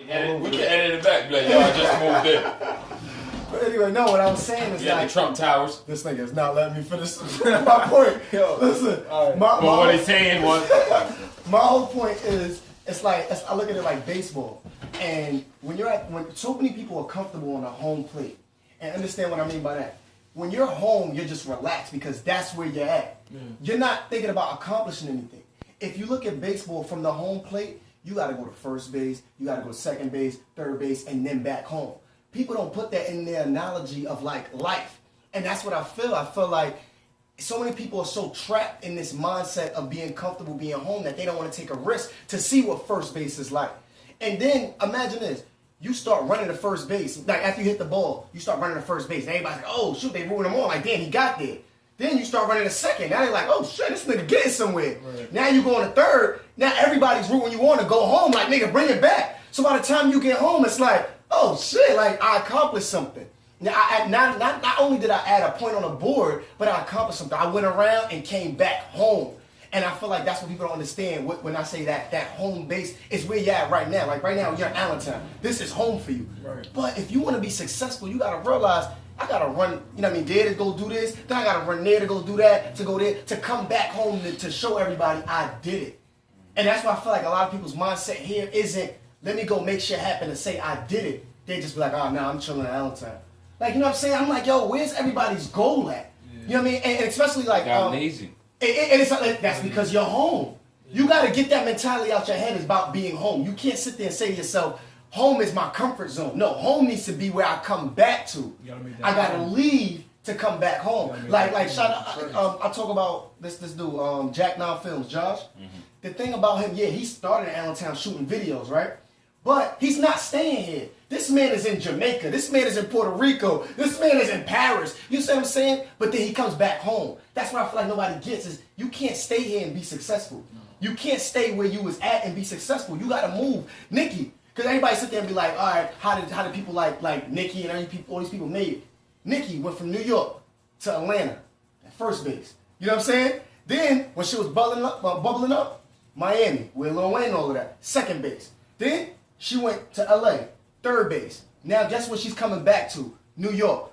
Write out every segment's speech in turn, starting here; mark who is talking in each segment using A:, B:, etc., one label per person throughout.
A: We can edit it back. Be like, yo, I just moved in.
B: But anyway, no, what I was saying is
A: the Trump Towers.
B: This nigga is not letting me finish my point. Yo, listen.
A: Right. What he's saying was,
B: my whole point is, I look at it like baseball, and when so many people are comfortable on a home plate, and understand what I mean by that. When you're home, you're just relaxed because that's where you're at. You're not thinking about accomplishing anything. If you look at baseball from the home plate, you got to go to first base, you got to go to second base, third base, and then back home. People don't put that in their analogy of like life. And that's what I feel. I feel like so many people are so trapped in this mindset of being comfortable being home that they don't want to take a risk to see what first base is like. And then imagine this. You start running to first base. Like after you hit the ball, you start running to first base. And everybody's like, oh, shoot, they rooting him on. Like, damn, he got there. Then you start running to second. Now they're like, oh, shit, this nigga getting somewhere. Right. Now you going to third. Now everybody's rooting you on to go home. Like, nigga, bring it back. So by the time you get home, it's like, oh, shit, like I accomplished something. Now, not only did I add a point on the board, but I accomplished something. I went around and came back home. And I feel like that's what people don't understand when I say that home base is where you're at right now. Like right now, you're in Allentown. This is home for you. Right. But if you want to be successful, you got to realize, I got to run, you know what I mean, there to go do this. Then I got to run there to go do that, to go there, to come back home to show everybody I did it. And that's why I feel like a lot of people's mindset here isn't, let me go make shit happen and say I did it. They just be like, oh, no, I'm chilling in Allentown. Like, you know what I'm saying? I'm like, yo, where's everybody's goal at? Yeah. You know what I mean? And especially like...
A: lazy.
B: And it's like, that's because you're home. You got to get that mentality out your head. It's about being home. You can't sit there and say to yourself, home is my comfort zone. No, home needs to be where I come back to. I got to leave to come back home. Like shout out, I talk about this dude, Jack Nine Films, Josh. Mm-hmm. The thing about him, yeah, he started in Allentown shooting videos, right? But he's not staying here. This man is in Jamaica. This man is in Puerto Rico. This man is in Paris. You see what I'm saying? But then he comes back home. That's what I feel like nobody gets is you can't stay here and be successful. You can't stay where you was at and be successful. You got to move. Nikki, because everybody sit there and be like, all right, how did people like Nikki and all these people made it? Nikki went from New York to Atlanta at first base. You know what I'm saying? Then when she was bubbling up, Miami, with Lil Wayne and all of that, second base. Then she went to LA, third base. Now guess what she's coming back to? New York.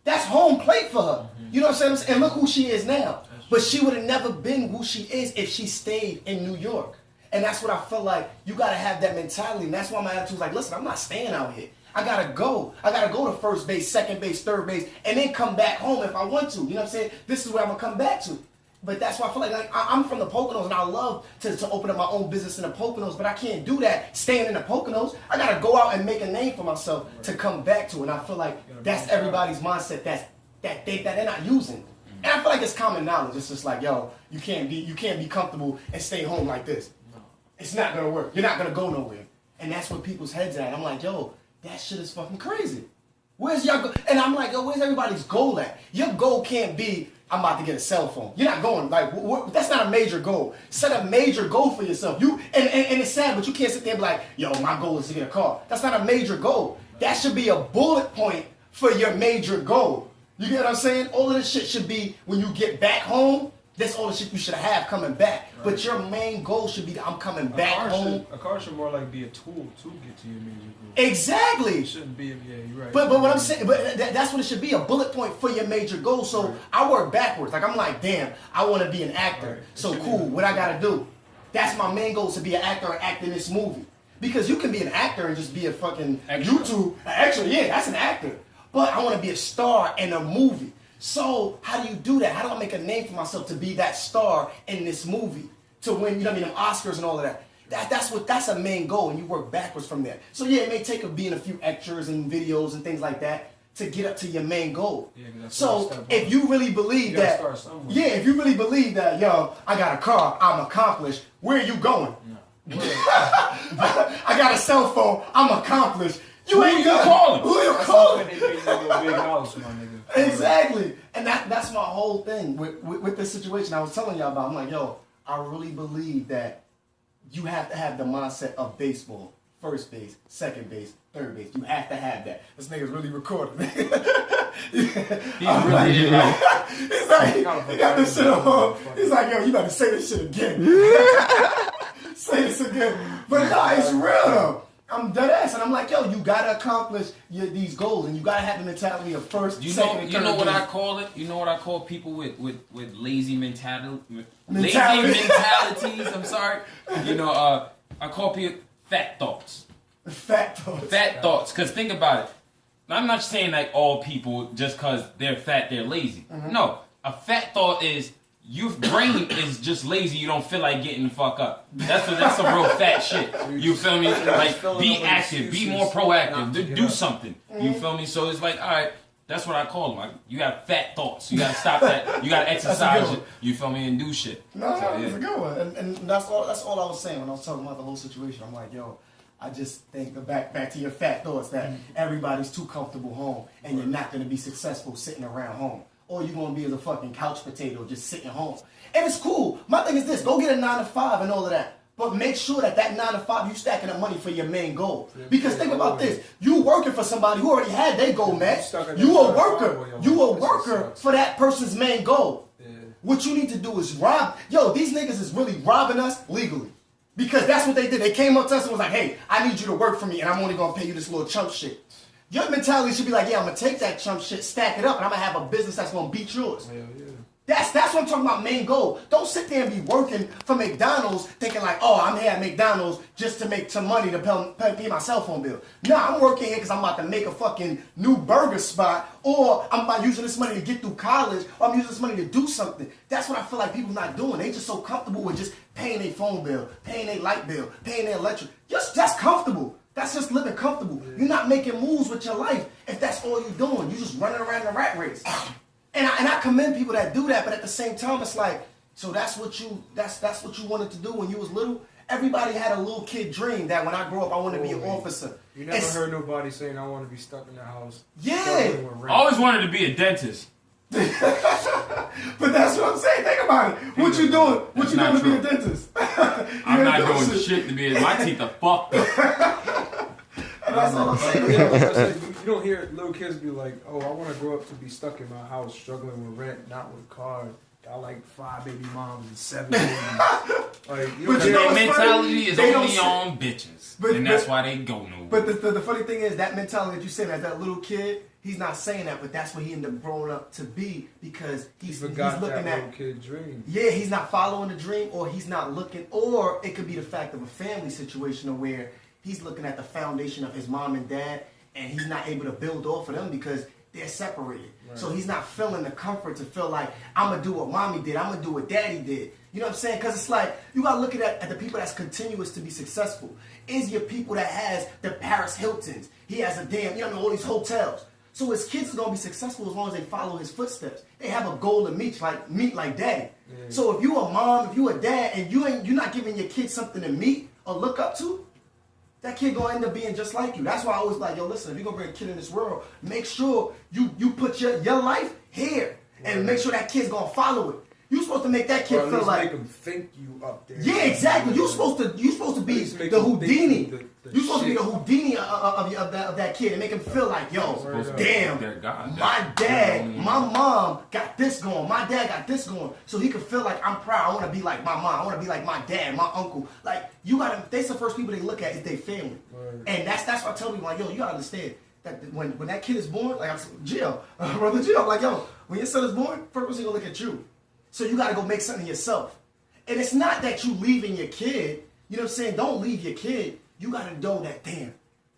B: That's home plate for her. Mm-hmm. You know what I'm saying? And look who she is now. But she would have never been who she is if she stayed in New York. And that's what I feel like you got to have that mentality. And that's why my attitude is like, listen, I'm not staying out here. I got to go. I got to go to first base, second base, third base, and then come back home if I want to. You know what I'm saying? This is where I'm going to come back to. But that's why I feel like I'm from the Poconos and I love to open up my own business in the Poconos, but I can't do that staying in the Poconos. I got to go out and make a name for myself to come back to. And I feel like that's everybody's mindset that they're not using. And I feel like it's common knowledge. It's just like, yo, you can't be comfortable and stay home like this. It's not going to work. You're not going to go nowhere. And that's where people's heads at. I'm like, yo, that shit is fucking crazy. Where's your goal? And I'm like, yo, where's everybody's goal at? Your goal can't be, I'm about to get a cell phone. You're not going, like, that's not a major goal. Set a major goal for yourself. And it's sad, but you can't sit there and be like, yo, my goal is to get a car. That's not a major goal. That should be a bullet point for your major goal. You get what I'm saying? All of this shit should be, when you get back home, that's all the shit you should have coming back. Right. But your main goal should be, I'm coming back home.
C: A car should more like be a tool to get to your major goal.
B: Exactly.
C: It shouldn't be, yeah, you're right.
B: But what I'm saying, that's what it should be, a bullet point for your major goal. So right. I work backwards. Like I'm like, damn, I want to be an actor. Right. So cool, what I got to do? That's my main goal, to be an actor and act in this movie. Because you can be an actor and just be a fucking YouTube extra. Yeah, that's an actor. But I want to be a star in a movie. So how do you do that? How do I make a name for myself to be that star in this movie? To win, you know what I mean, them Oscars and all of that. That's a main goal, and you work backwards from there. So yeah, it may take being a few extras and videos and things like that to get up to your main goal. Yeah, so if you really believe that, if you really believe that, yo, I got a car, I'm accomplished, where are you going? No. I got a cell phone, I'm accomplished. You ain't gonna call him. Who you calling? Exactly. And that's my whole thing with this situation I was telling y'all about. I'm like, yo, I really believe that you have to have the mindset of baseball. First base, second base, third base. You have to have that. This nigga's really recording. He's really right. He's like, he got this shit on. He's like, yo, you better say this shit again. Say this again. But no, it's real though. I'm dead ass, and I'm like, yo, you gotta accomplish these goals, and you gotta have the mentality of first, second, and third.
A: You know what
B: base.
A: I call it? You know what I call people with lazy mentality? Lazy mentalities. I'm sorry. You know, I call people fat thoughts.
B: Fat thoughts.
A: Fat thoughts. Cause think about it. I'm not saying like all people just cause they're fat they're lazy.
B: Mm-hmm.
A: No, a fat thought is. Your brain is just lazy. You don't feel like getting the fuck up. That's some real fat shit. You feel me? Like be active, be more proactive, do something. You feel me? So it's like, all right, that's what I call them. Like, you got fat thoughts. You gotta stop that. You gotta exercise it. You feel me? And do shit.
B: No, that's a good one. And that's all I was saying when I was talking about the whole situation. I'm like, yo, I just think back to your fat thoughts that everybody's too comfortable home, and you're not gonna be successful sitting around home. Or you're going to be as a fucking couch potato just sitting home. And it's cool. My thing is this. Go get a 9 to 5 and all of that. But make sure that 9 to 5, you stacking up money for your main goal. Because think about this. You working for somebody who already had their goal, man. You a worker. You a worker for that person's main goal. What you need to do is rob. Yo, these niggas is really robbing us legally. Because that's what they did. They came up to us and was like, hey, I need you to work for me, and I'm only going to pay you this little chump shit. Your mentality should be like, yeah, I'm going to take that chump shit, stack it up, and I'm going to have a business that's going to beat yours.
C: Hell yeah.
B: That's what I'm talking about, main goal. Don't sit there and be working for McDonald's thinking like, oh, I'm here at McDonald's just to make some money to pay my cell phone bill. Nah, I'm working here because I'm about to make a fucking new burger spot, or I'm about using this money to get through college, or I'm using this money to do something. That's what I feel like people not doing. They just so comfortable with just paying their phone bill, paying their light bill, paying their electric. That's comfortable. That's just living comfortable. You're not making moves with your life if that's all you're doing. You're just running around the rat race. And I commend people that do that, but at the same time, it's like, so that's what you wanted to do when you was little? Everybody had a little kid dream that when I grow up, I want to be an officer.
C: You never heard nobody saying, I want to be stuck in the house.
B: Yeah.
A: I always wanted to be a dentist.
B: But that's what I'm saying. Think about it. What you doing? What you doing to be a dentist?
A: I'm not doing shit to be. My teeth are fucked up.
B: That's all I'm saying.
C: You don't hear little kids be like, oh, I want to grow up to be stuck in my house, struggling with rent, not with cars. I like 5 baby moms and 7 babies. Like, you
B: but
C: know,
A: their mentality is
B: they
A: only on bitches. And that's why they go nowhere.
B: But the funny thing is, that mentality that you said as that little kid, he's not saying that, but that's what he ended up growing up to be because he's looking
C: that
B: at
C: little kid dream.
B: Yeah, he's not following the dream, or he's not looking, or it could be the fact of a family situation where he's looking at the foundation of his mom and dad, and he's not able to build off of them because they're separated. Right. So he's not feeling the comfort to feel like, I'm going to do what mommy did, I'm going to do what daddy did. You know what I'm saying? Because it's like, you got to look at the people that's continuous to be successful. Is your people that has the Paris Hiltons. He has a damn, you know, all these hotels. So his kids are going to be successful as long as they follow his footsteps. They have a goal to meet like daddy. Yeah. So if you a mom, if you a dad, and you're not giving your kids something to meet or look up to, that kid gonna end up being just like you. That's why I always like, yo, listen, if you're gonna bring a kid in this world, make sure you put your life here and make sure that kid's gonna follow it. You're supposed to make that kid feel like
C: make him think you up there.
B: Yeah, exactly. You're supposed to be the Houdini. You're supposed to be the Houdini of that kid and make him feel like, yo, damn, my dad, my mom got this going. My dad got this going. So he can feel like I'm proud. I want to be like my mom. I want to be like my dad, my uncle. Like that's the first people they look at is their family. Right. And that's what I tell people, like, yo, you gotta understand that when that kid is born, like brother Gio, like, yo, when your son is born, first person gonna look at you. So you gotta go make something yourself. And it's not that you leaving your kid. You know what I'm saying? Don't leave your kid. You gotta know that, damn,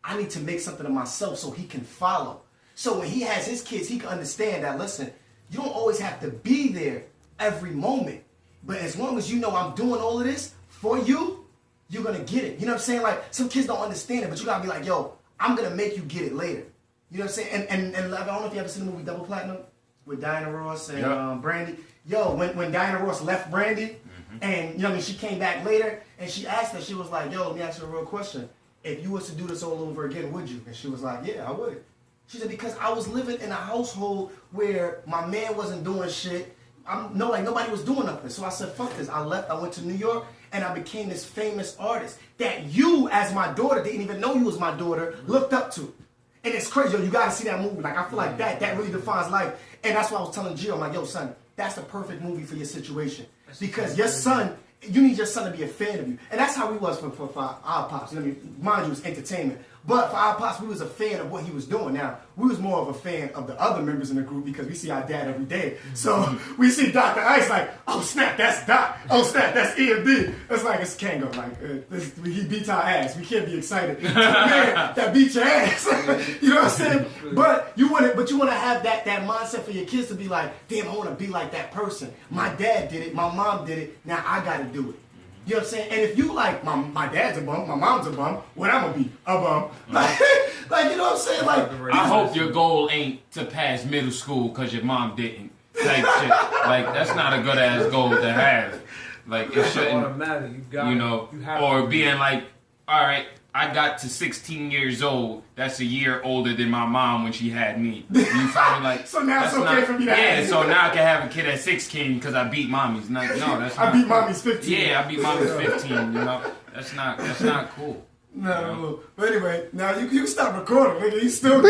B: I need to make something of myself so he can follow. So when he has his kids, he can understand that, listen, you don't always have to be there every moment. But as long as you know I'm doing all of this for you, you're gonna get it. You know what I'm saying? Like, some kids don't understand it, but you gotta be like, yo, I'm gonna make you get it later. You know what I'm saying? And I don't know if you ever seen the movie Double Platinum with Diana Ross and Brandy. Yo, when Diana Ross left Brandy, and you know what I mean, she came back later, and she asked her, she was like, yo, let me ask you a real question. If you was to do this all over again, would you? And she was like, yeah, I would. She said, because I was living in a household where my man wasn't doing shit. Nobody was doing nothing. So I said, fuck this. I left, I went to New York, and I became this famous artist that you, as my daughter, didn't even know you was my daughter, looked up to. And it's crazy, yo, you gotta see that movie. Like, I feel like that really defines life. And that's why I was telling Gio, I'm like, yo, son, that's the perfect movie for your situation. Because your son you need your son to be a fan of you. And that's how we was for our pops. I mean, mind you, it was entertainment. But for our pops, we was a fan of what he was doing. Now, we was more of a fan of the other members in the group because we see our dad every day. So we see Dr. Ice like, oh snap, that's Doc. Oh snap, that's EMD. It's like, it's Kango. Like, he beats our ass. We can't be excited. Man, that beat your ass. You know what I'm saying? But you want to have that mindset for your kids to be like, damn, I want to be like that person. My dad did it. My mom did it. Now I got to do it. You know what I'm saying? And if you like, my dad's a bum, my mom's a bum, what I'm gonna be? A bum. Like, you know what I'm saying? Like,
A: I hope your goal ain't to pass middle school because your mom didn't. Type shit. Like, that's not a good ass goal to have. Like, it shouldn't,
C: automatic. You
A: know, or being like, all right, I got to 16 years old. That's a year older than my mom when she had me. You feel me? Like,
B: so now it's okay for me to have
A: so now I can have a kid at 16 because I beat mommy's. No, that's not.
B: I beat mommy's 15.
A: Yeah, I beat mommy's 15. You know, that's not cool.
B: No. But anyway, now you can stop recording, nigga. You still.